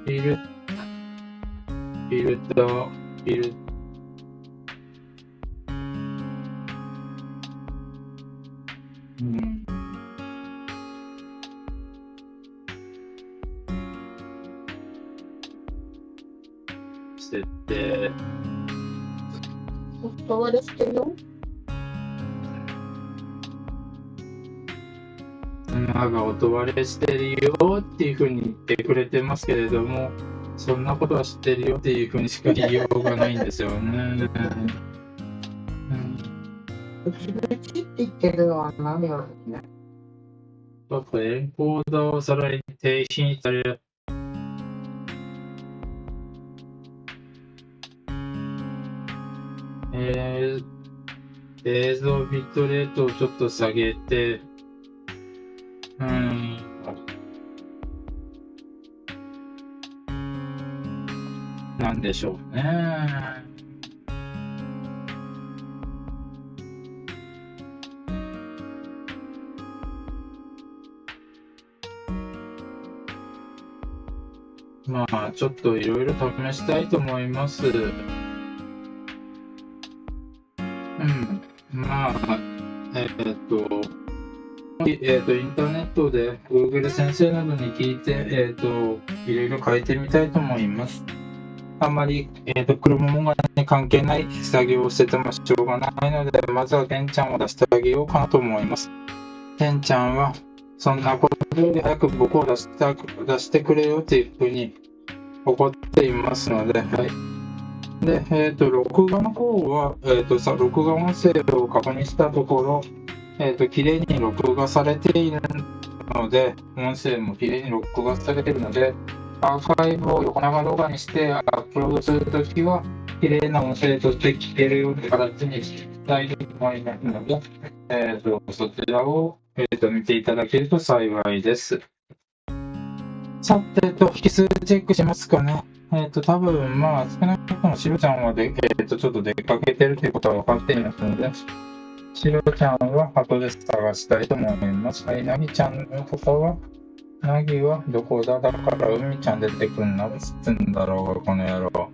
ィルター、設定。ソフト割れしてるよ。馬が音割れしてるよっていうふうに言ってくれてますけれども、そんなことは知ってるよっていうふうにしか言いようがないんですよね。11って言ってるのは何よね。ちょっとエンコーダーをさらに停止にされる。映像ビットレートをちょっと下げて、なんでしょうね。まあ、ちょっといろいろ試したいと思います。まあ、インターネットで Google 先生などに聞いて、いろいろ変えてみたいと思います。あんまり、Chrome がね、関係ない作業をしててもしょうがないので、まずはケンちゃんを出してあげようかなと思います。ケンちゃんは、そんなことより早く僕を出してくれよっていうふうに怒っていますので、はい。で、録画の方は、録画音声を確認したところ、綺麗に録画されているので、音声も綺麗に録画されているので、アーカイブを横長動画にしてアップロードするときは、綺麗な音声として聞けるような形にしたいと思いますので、そちらを、見ていただけると幸いです。さて、引数チェックしますかね。多分、まあ、少なくともしろちゃんはちょっと出かけてるということは分かっていますので、しろちゃんは後で探したいと思います。はい、なぎちゃんの方は、なぎはどこだ？だから、海ちゃん出てくんなっつってんだろうが、この野郎。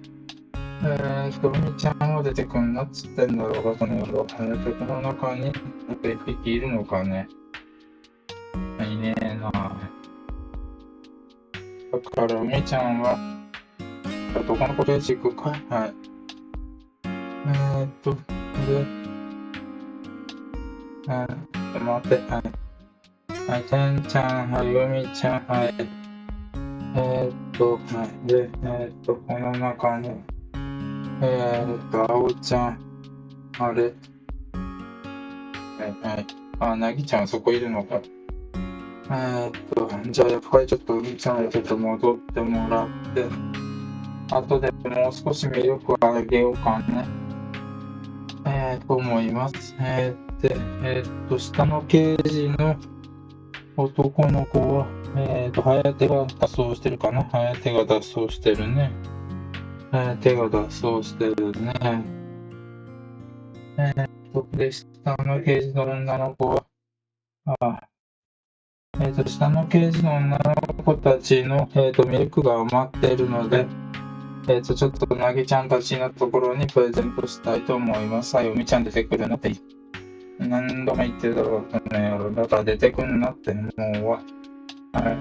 海ちゃんは出てくんなっつってんだろうが、この野郎。この中に、一匹いるのかね。いねえな。だから、海ちゃんは、どこのコテージ行くか？はい。待って、はい。はい、てんちゃん、はい、海ちゃん、はい。はい。で、この中に、青ちゃん、あれ。はい。あ、なぎちゃん、そこいるのか。じゃあ、やっぱりちょっと海ちゃんをちょっと戻ってもらって、後でもう少し魅力を上げようかね。と思います。下のケージの男の子は、ハヤテが脱走してるかな？ハヤテが脱走してるね。で、下のケージの女の子は、下のケージの女の子たちの、ミルクが余っているので、ちょっとなぎちゃんたちのところにプレゼントしたいと思います。はい、おみちゃん出てくるなって。何度も言ってるだろう、この野郎。だから出てくんなって、もうは。はい。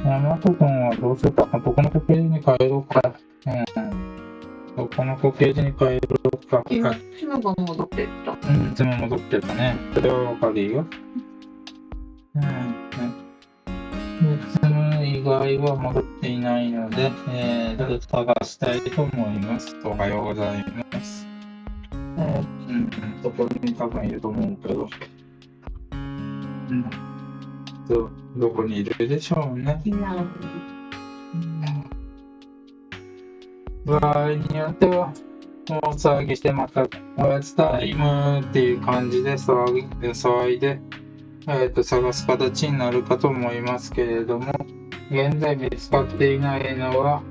ヤマト君はどうするか。どこのコケージに帰ろうか。どこのコケージに帰ろうか。いつもが戻ってった。いつも戻ってたね。それはわかるよ。つむ以外は戻っていないので、探したいと思います。おはようございます。そこに多分いると思うけど。どこにいるでしょうね。場合によっては、大騒ぎしてまたおやつタイムっていう感じで騒いで、探す形になるかと思いますけれども、現在見つかっていないのは、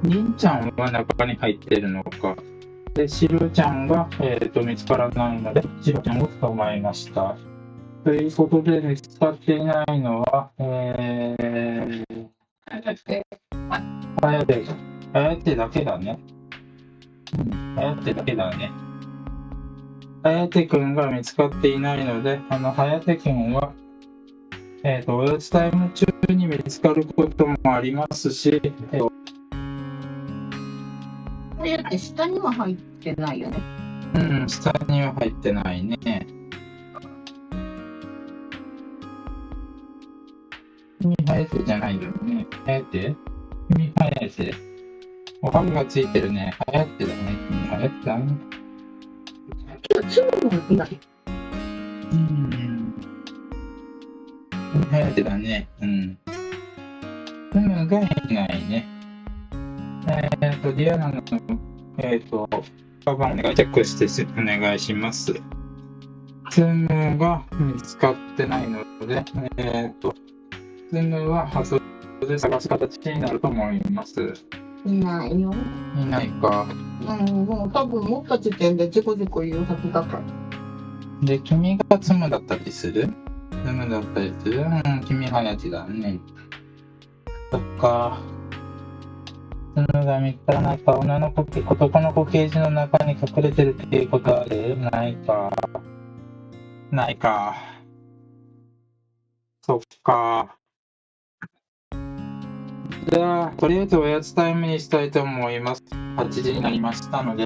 りんちゃんは中に入ってるのか。で、しろちゃんが、見つからないので、しろちゃんを捕まえました。ということで、見つかっていないのは、はやてだけだね。はやてだけだね。はやてくんが見つかっていないので、はやてくんは、おやつタイム中に見つかることもありますし、はやて下には入ってないよね。下には入ってないね。君はやてじゃないよね。はやて？君はやて。おはぎがついてるね。はやてだね。君はやてだね。つむもいない。はやてだね。つむがいないね。ディアナの、カバンお願いチェックしてお願いします。つむが見つかってないので、つむは後で探す形になると思います。いないよ。いないか。もう多分持った時点でジコジコ言うはずだから。で、君がつむだったりする？つむだったりする？君はやてだね。そっか。つむが見つからないか。男の子ケージの中に隠れてるっていうことはないか。ないか。そっか。じゃあ、とりあえずおやつタイムにしたいと思います。8時になりましたので。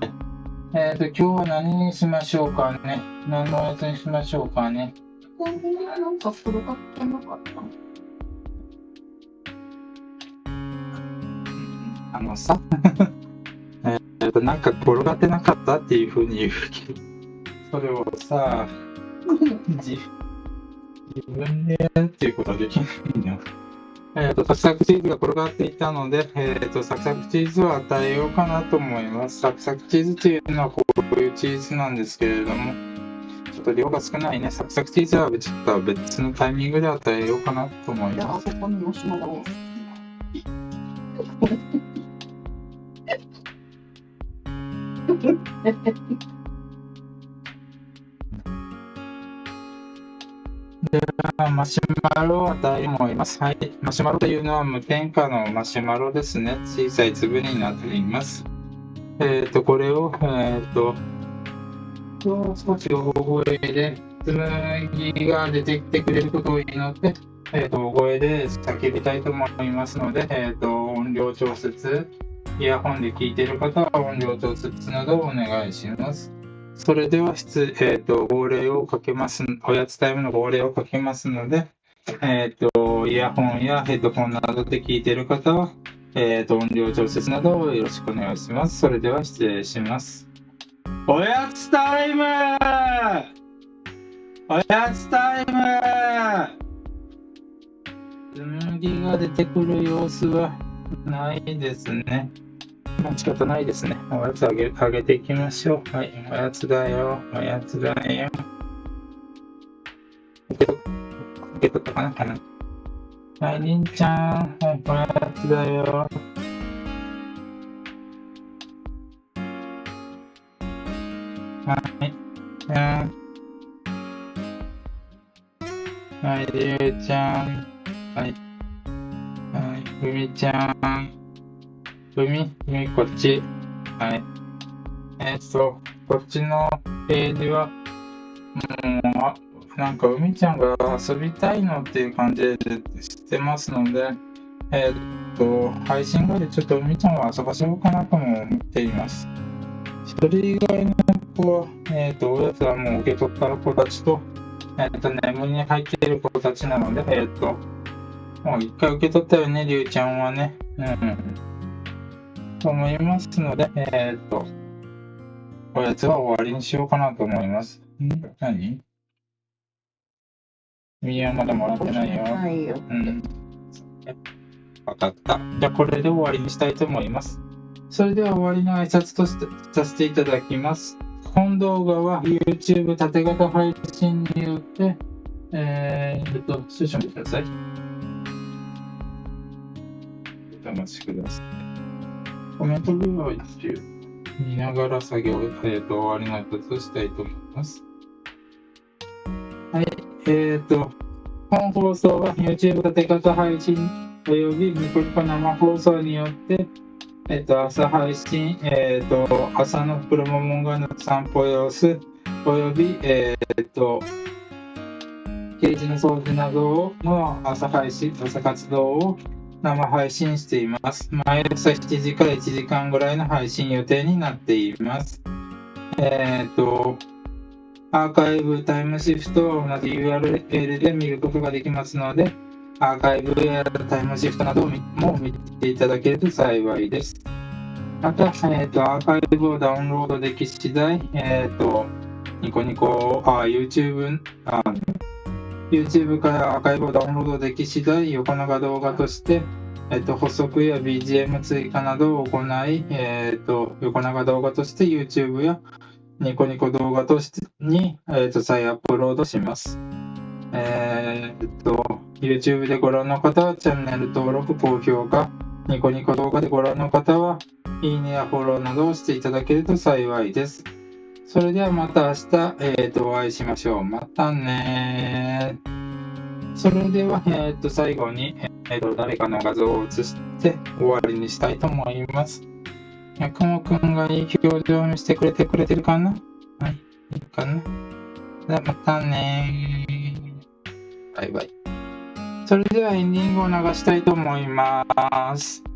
今日は何にしましょうかね。何のおやつにしましょうかね。コンビニはなんか黒買ってなかったさ、なんか転がってなかったっていうふうに言うけど、それをさ、自分でやるっていうことはできないの。サクサクチーズが転がっていたので、サクサクチーズを与えようかなと思います。サクサクチーズというのはこういうチーズなんですけれども、ちょっと量が少ないね。サクサクチーズはちょっと別のタイミングで与えようかなと思いじゃあ、まあそこにマシュマロを。マシュマロを与えようと思います。はい。マシュマロというのは無添加のマシュマロですね。小さい粒になっています。これを、少し大声で、紬が出てきてくれることを祈って、大声で叫びたいと思いますので、音量調節、イヤホンで聞いている方は音量調節などをお願いします。それでは号令をかけます。おやつタイムの号令をかけますので、イヤホンやヘッドホンなどで聞いている方は、音量調節などをよろしくお願いします。それでは失礼します。おやつタイム！おやつタイム！紬が出てくる様子はないですね。仕方ないですね。おやつあげていきましょう。はい、おやつだよ。おやつだよ。受け取ったかな。はい、りんちゃん。はい、おやつだよ。はい。はい、りゅうちゃん。はい。はい、ふみちゃん。ふみ、こっち。はい。こっちのページは、なんか海ちゃんが遊びたいのっていう感じでしてますので、配信後でちょっと海ちゃんを遊ばせようかなとも思っています。一人以外の子は、おやつはもう受け取った子たちと、眠りに入っている子たちなので、もう一回受け取ったよね、りゅうちゃんはね。と思いますので、おやつは終わりにしようかなと思います。何？みはまだもらってないよ。ないよ。わかった。じゃあこれで終わりにしたいと思います。それでは終わりの挨拶とさせていただきます。本動画は YouTube 縦型配信によって、少々お待ちください。お待ちください。コメントビューを一応見ながら作業を、終わりの挨拶をしたいと思います。はい。本放送は YouTube 縦型配信およびニコニコ生放送によって、朝配信、朝のプロモモンガの散歩様子および、ケージの掃除などの朝活動を生配信しています。毎朝7時から1時間ぐらいの配信予定になっています。アーカイブタイムシフトは同じ URL で見ることができますので、アーカイブやタイムシフトなども見ていただけると幸いです。また、アーカイブをダウンロードでき次第、ニコニコ、YouTube からアーカイブをダウンロードでき次第、横長動画として、補足や BGM 追加などを行い、横長動画として YouTube やニコニコ動画としてに、再アップロードします。YouTube でご覧の方はチャンネル登録、高評価、ニコニコ動画でご覧の方は、いいねやフォローなどをしていただけると幸いです。それではまた明日、お会いしましょう。またね。それでは、最後に、誰かの画像を写して終わりにしたいと思います。くもくんがいい表情を見せてくれてるかな？はい、いいかな？じゃあまたね。バイバイ。それではエンディングを流したいと思います。